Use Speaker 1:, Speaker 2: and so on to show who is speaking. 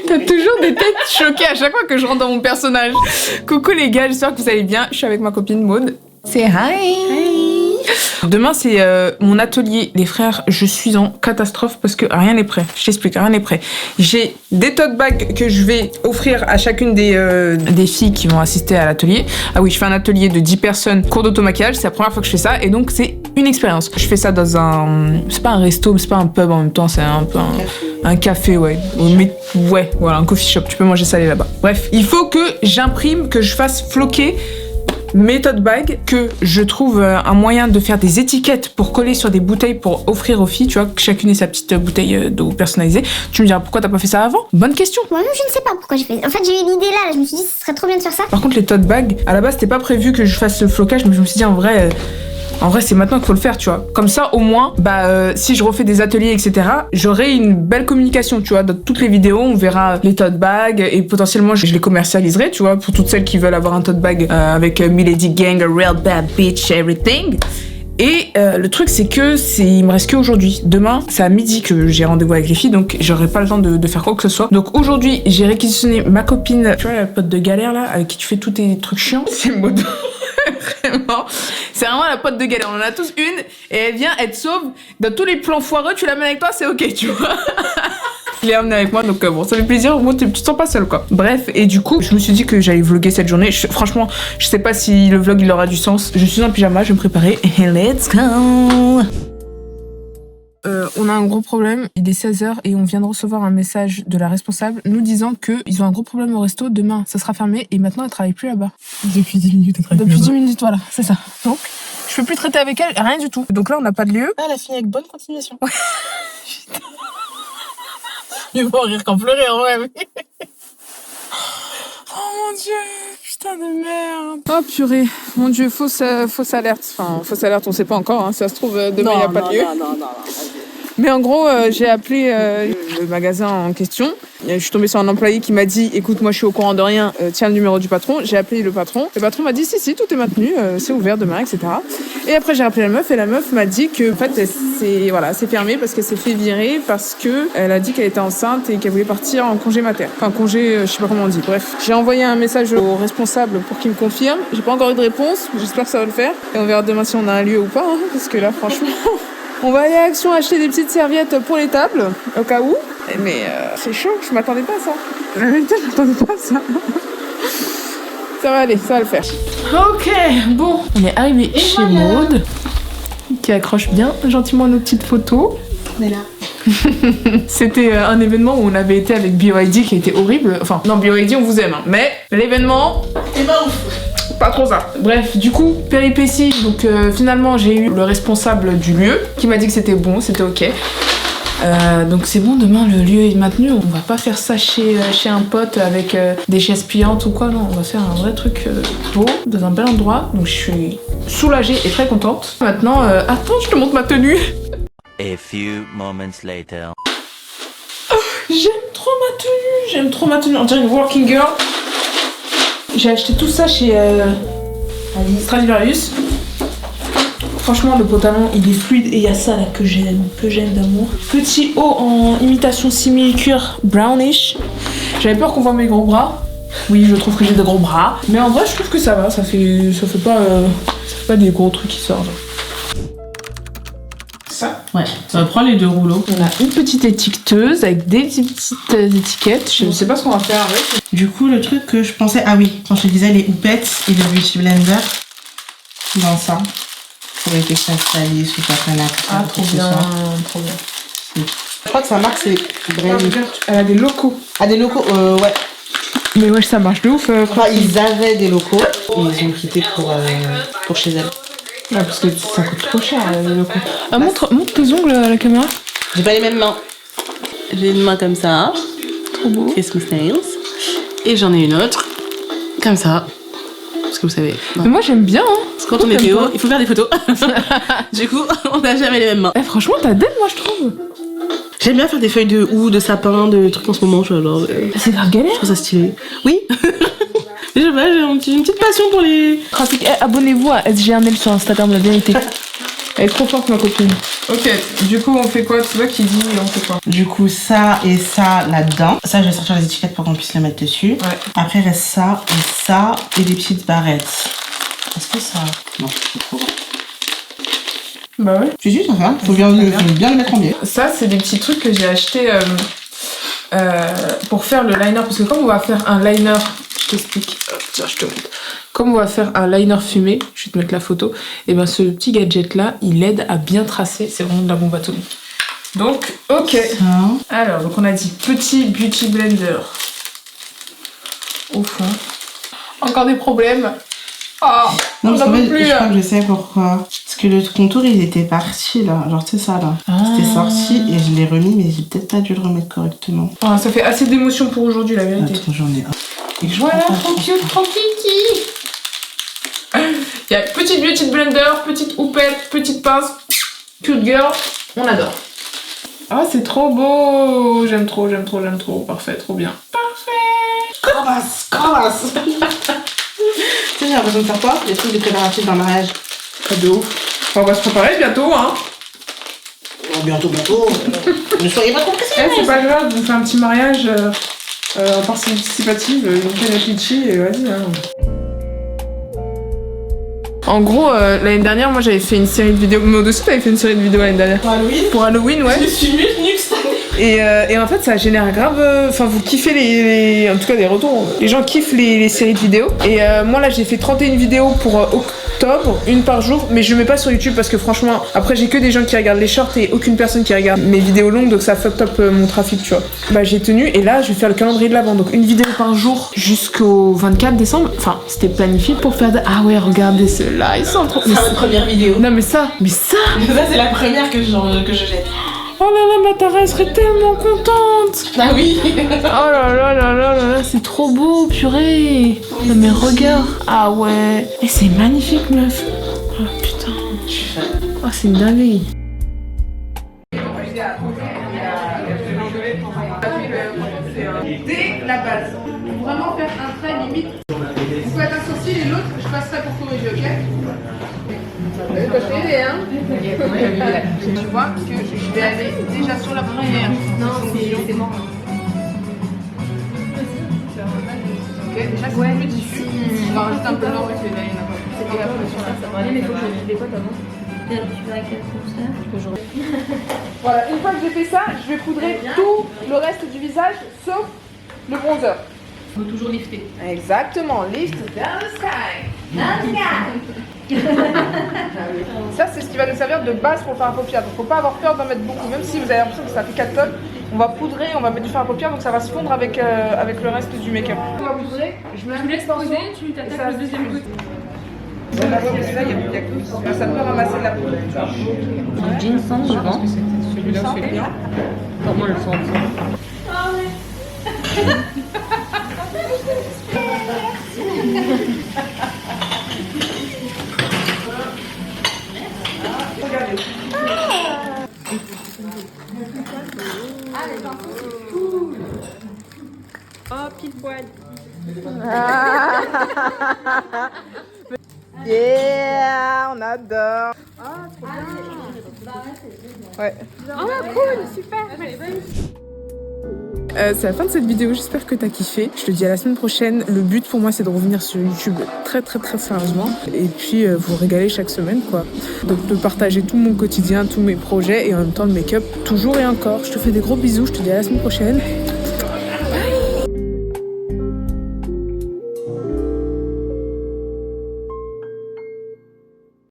Speaker 1: T'as toujours des têtes choquées à chaque fois que je rentre dans mon personnage. Coucou les gars, j'espère que vous allez bien. Je suis avec ma copine Maud. C'est hi. Demain, c'est mon atelier. Les frères, je suis en catastrophe parce que rien n'est prêt. Je t'explique, rien n'est prêt. J'ai des tote bags que je vais offrir à chacune des filles qui vont assister à l'atelier. Ah oui, je fais un atelier de 10 personnes, cours d'auto-maquillage. C'est la première fois que je fais ça et donc c'est une expérience. Je fais ça dans un... C'est pas un resto, mais c'est pas un pub en même temps. C'est un peu un café, ouais. Mais ouais, voilà, un coffee shop. Tu peux manger salé là-bas. Bref, il faut que j'imprime, que je fasse floquer mes tote bags, que je trouve un moyen de faire des étiquettes pour coller sur des bouteilles pour offrir aux filles, tu vois, que chacune ait sa petite bouteille d'eau personnalisée. Tu me diras pourquoi t'as pas fait ça avant? Bonne question.
Speaker 2: Moi-même, je ne sais pas pourquoi j'ai fait. En fait, j'ai eu l'idée là, je me suis dit, ce serait trop bien de faire ça.
Speaker 1: Par contre, les tote bags, à la base, c'était pas prévu que je fasse ce flocage, mais je me suis dit en vrai, c'est maintenant qu'il faut le faire, tu vois. Comme ça, au moins, si je refais des ateliers, etc., j'aurai une belle communication, tu vois. Dans toutes les vidéos, on verra les tote bags et potentiellement, je les commercialiserai, tu vois, pour toutes celles qui veulent avoir un tote bag avec Milady Gang, a real bad bitch, everything. Et le truc, c'est que il me reste qu'aujourd'hui. Demain, c'est à midi que j'ai rendez-vous avec les filles, donc j'aurai pas le temps de faire quoi que ce soit. Donc aujourd'hui, j'ai réquisitionné ma copine, tu vois, la pote de galère là, avec qui tu fais tous tes trucs chiants. C'est Maud. Vraiment, c'est vraiment la pote de galère. On en a tous une et elle vient, elle te sauve. Dans tous les plans foireux, tu l'amènes avec toi, c'est ok, tu vois. Je l'ai amené avec moi, donc bon, ça fait plaisir. Moi, tu te sens pas seule, quoi. Bref, et du coup, je me suis dit que j'allais vlogger cette journée. Franchement, je sais pas si le vlog il aura du sens. Je suis en pyjama, je vais me préparer. Et let's go! On a un gros problème, il est 16h et on vient de recevoir un message de la responsable nous disant qu'ils ont un gros problème au resto, demain ça sera fermé et maintenant elle travaille plus là-bas.
Speaker 3: Depuis 10 minutes, elle travaille
Speaker 1: Depuis 10 minutes, voilà, c'est ça. Donc, je peux plus traiter avec elle, rien du tout. Donc là, on n'a pas de lieu.
Speaker 3: Ah, elle a fini avec bonne continuation. Ouais. Il va rire qu'en pleurer en vrai.
Speaker 1: Oh mon dieu, putain de merde. Oh purée, mon dieu, fausse alerte. Enfin, fausse alerte, on sait pas encore, hein. Ça se trouve, demain il n'y a pas de lieu.
Speaker 3: Non.
Speaker 1: Mais en gros, j'ai appelé le magasin en question. Je suis tombée sur un employé qui m'a dit « Écoute, moi je suis au courant de rien, tiens le numéro du patron ». J'ai appelé le patron. Le patron m'a dit « Si, tout est maintenu, c'est ouvert demain, etc. » Et après j'ai appelé la meuf et la meuf m'a dit que en fait, c'est fermé parce qu'elle s'est fait virer parce que elle a dit qu'elle était enceinte et qu'elle voulait partir en congé mater. Enfin, congé, je sais pas comment on dit. Bref, j'ai envoyé un message au responsable pour qu'il me confirme. J'ai pas encore eu de réponse, j'espère que ça va le faire. Et on verra demain si on a un lieu ou pas, hein, parce que là, franchement... On va aller à Action acheter des petites serviettes pour les tables, au cas où. Mais c'est chaud, je m'attendais pas à ça. La vérité, je m'attendais pas à ça. Ça va aller, ça va le faire. Ok, bon. On est arrivé chez Maud, qui accroche bien gentiment nos petites photos.
Speaker 3: On est là.
Speaker 1: C'était un événement où on avait été avec BYD qui était horrible. Enfin, non, BYD, on vous aime, hein. Mais l'événement...
Speaker 3: C'est pas ouf.
Speaker 1: Pas trop ça. Bref, du coup, péripétie. Donc finalement, j'ai eu le responsable du lieu qui m'a dit que c'était bon, c'était ok. Donc c'est bon, demain le lieu est maintenu. On va pas faire ça chez un pote avec des chaises pliantes ou quoi, non. On va faire un vrai truc beau, dans un bel endroit. Donc je suis soulagée et très contente. Maintenant, attends, je te montre ma tenue.
Speaker 4: A few moments later.
Speaker 1: Oh, j'aime trop ma tenue. On dirait une working girl. J'ai acheté tout ça chez Stradivarius. Franchement, le pantalon, il est fluide et il y a ça là que j'aime d'amour. Petit haut en imitation simili-cuir brownish. J'avais peur qu'on voit mes gros bras. Oui, je trouve que j'ai de gros bras. Mais en vrai, je trouve que ça va. Ça fait pas des gros trucs qui sortent. Ça.
Speaker 3: Ouais, ça va prendre les 2 rouleaux.
Speaker 1: On a une petite étiqueteuse avec des petites étiquettes. Je ne sais pas ce qu'on va faire avec.
Speaker 3: Du coup, le truc que je pensais... Ah oui, quand je te disais les houpettes et le beauty blender dans ça. Pour éviter que ça se salisse ou ça prenne la crème.
Speaker 1: Ah, trop bien, trop bien.
Speaker 3: Je crois que sa marque, c'est Brand.
Speaker 1: Elle a des locaux.
Speaker 3: Ah, des locaux, ouais.
Speaker 1: Mais ouais, ça marche de ouf.
Speaker 3: Enfin, ils avaient des locaux et ils ont quitté pour chez elle.
Speaker 1: Ah, parce que ça coûte trop cher, les locaux. Ah, montre tes ongles à la caméra.
Speaker 3: J'ai pas les mêmes mains. J'ai une main comme ça.
Speaker 1: Trop beau.
Speaker 3: Christmas nails. Et j'en ai une autre. Comme ça. Parce que vous savez.
Speaker 1: Mais moi, j'aime bien, hein.
Speaker 3: Parce que quand on est Théo, il faut faire des photos. Du coup, on n'a jamais les mêmes mains.
Speaker 1: Eh, franchement, t'as d'aide, moi, je trouve.
Speaker 3: J'aime bien faire des feuilles de houx, de sapin, de trucs en ce moment. Je vois, genre,
Speaker 1: C'est grave galère.
Speaker 3: je trouve ça stylé. Oui. Je sais pas, j'ai une petite passion pour les...
Speaker 1: Abonnez-vous à SG1L sur Instagram, la vérité. Elle est trop forte, ma copine. Ok, du coup, on fait quoi? C'est toi qui dis, on fait quoi?
Speaker 3: Du coup, ça et ça là-dedans. Ça, je vais sortir les étiquettes pour qu'on puisse les mettre dessus.
Speaker 1: Ouais.
Speaker 3: Après, il reste ça et des petites barrettes. Est-ce que ça... Non, c'est trop grand.
Speaker 1: Bah ouais.
Speaker 3: Tu dis, ça va. Faut bien le mettre en biais.
Speaker 1: Ça, c'est des petits trucs que j'ai achetés pour faire le liner. Parce que comme on va faire un liner, je t'explique. Tiens, je te montre. Comme on va faire un liner fumé, je vais te mettre la photo, et ben ce petit gadget là, il aide à bien tracer. C'est vraiment de la bombe atomique. Donc, ok.
Speaker 3: Ça.
Speaker 1: Alors, donc on a dit petit beauty blender au fond. Encore des problèmes. Ah,
Speaker 3: Non,
Speaker 1: on
Speaker 3: parce
Speaker 1: n'en
Speaker 3: qu'en
Speaker 1: peut
Speaker 3: fait,
Speaker 1: plus.
Speaker 3: je crois que je sais pourquoi. Parce que le contour, il était parti là. Genre, tu sais ça là. C'était sorti et je l'ai remis, mais j'ai peut-être pas dû le remettre correctement.
Speaker 1: Ah, ça fait assez d'émotion pour aujourd'hui, la vérité.
Speaker 3: Attends, j'en ai un. Et je
Speaker 1: Voilà,
Speaker 3: prends pas
Speaker 1: trop cute, trop kiki. Il y a petite beauty blender, petite houppette, petite pince, cute girl, on adore. Ah, c'est trop beau. J'aime trop, j'aime trop, j'aime trop. Parfait, trop bien. Parfait.
Speaker 3: Cravasse. Tu sais, j'ai l'impression de faire quoi? Des trucs de préparatifs d'un mariage.
Speaker 1: Pas de ouf. Enfin, on va se préparer bientôt, hein.
Speaker 3: Bientôt. Ne soyez pas trop pressés.
Speaker 1: C'est pas grave, on fait un petit mariage en participative, une canne à Litchi et vas-y. Hein. En gros, l'année dernière, moi j'avais fait une série de vidéos. Moi aussi, t'avais fait une série de vidéos l'année dernière.
Speaker 3: Pour Halloween.
Speaker 1: Pour Halloween, ouais.
Speaker 3: Je suis mieux tenue que cette année.
Speaker 1: Et en fait, ça génère grave. Enfin, vous kiffez les. En tout cas, des retours. Les gens kiffent les séries de vidéos. Et moi, là, j'ai fait 31 vidéos pour octobre, une par jour. Mais je mets pas sur YouTube parce que franchement, après, j'ai que des gens qui regardent les shorts et aucune personne qui regarde mes vidéos longues. Donc, ça fuck up mon trafic, tu vois. Bah, j'ai tenu. Et là, je vais faire le calendrier de l'avant. Donc, une vidéo par jour jusqu'au 24 décembre. Enfin, c'était planifié pour faire de. Ah ouais, regardez ceux-là. Ils sont trop.
Speaker 3: C'est ma première vidéo.
Speaker 1: Non, mais ça.
Speaker 3: Ça, c'est la première que je jette.
Speaker 1: Oh là là, ma Tara, elle serait tellement contente.
Speaker 3: Ah oui.
Speaker 1: Oh là là là là là là, c'est trop beau, purée. Non mais regarde. Ah ouais. Et c'est magnifique, meuf. Oh putain. Oh, c'est une dinguerie. Dès la base. Vraiment faire un trait limite. Vous faites un sourcil et l'autre, je passerai pour corriger, ok? Je t'ai aidé, hein? Tu vois que je vais aller déjà sur la première. Non, c'est mort. Ok, déjà c'est plus diffus. On va rajouter un peu d'or et là, il n'y en a pas. C'est pas grave, ça va aller, mais il faut que je les potes avant. Voilà, une fois que j'ai fait ça, je vais poudrer tout le reste du visage, sauf le bronzer.
Speaker 5: Il faut toujours lifter.
Speaker 1: Exactement, lift down the sky. Ça, c'est ce qui va nous servir de base pour le fard à paupières. Donc, faut pas avoir peur d'en mettre beaucoup, même si vous avez l'impression que ça fait 4 tonnes. On va poudrer, on va mettre du fard à paupières, donc ça va se fondre avec le reste du make-up. On va poudrer, je me
Speaker 5: Tu laisses poser, tu t'attaques le deuxième côté.
Speaker 1: Ouais, là, il y a que ça peut ramasser de la poudre.
Speaker 5: Le jean sent souvent.
Speaker 1: Celui-là, c'est bien.
Speaker 5: Comment le sent?
Speaker 6: Oh, pile poil.
Speaker 1: Yeah, on adore. Ah, trop bien. Ouais.
Speaker 6: Oh, cool, super.
Speaker 1: C'est la fin de cette vidéo, j'espère que t'as kiffé. Je te dis à la semaine prochaine. Le but pour moi c'est de revenir sur YouTube très sérieusement et puis vous régaler chaque semaine quoi. Donc de partager tout mon quotidien, tous mes projets et en même temps le make-up toujours et encore. Je te fais des gros bisous, je te dis à la semaine prochaine.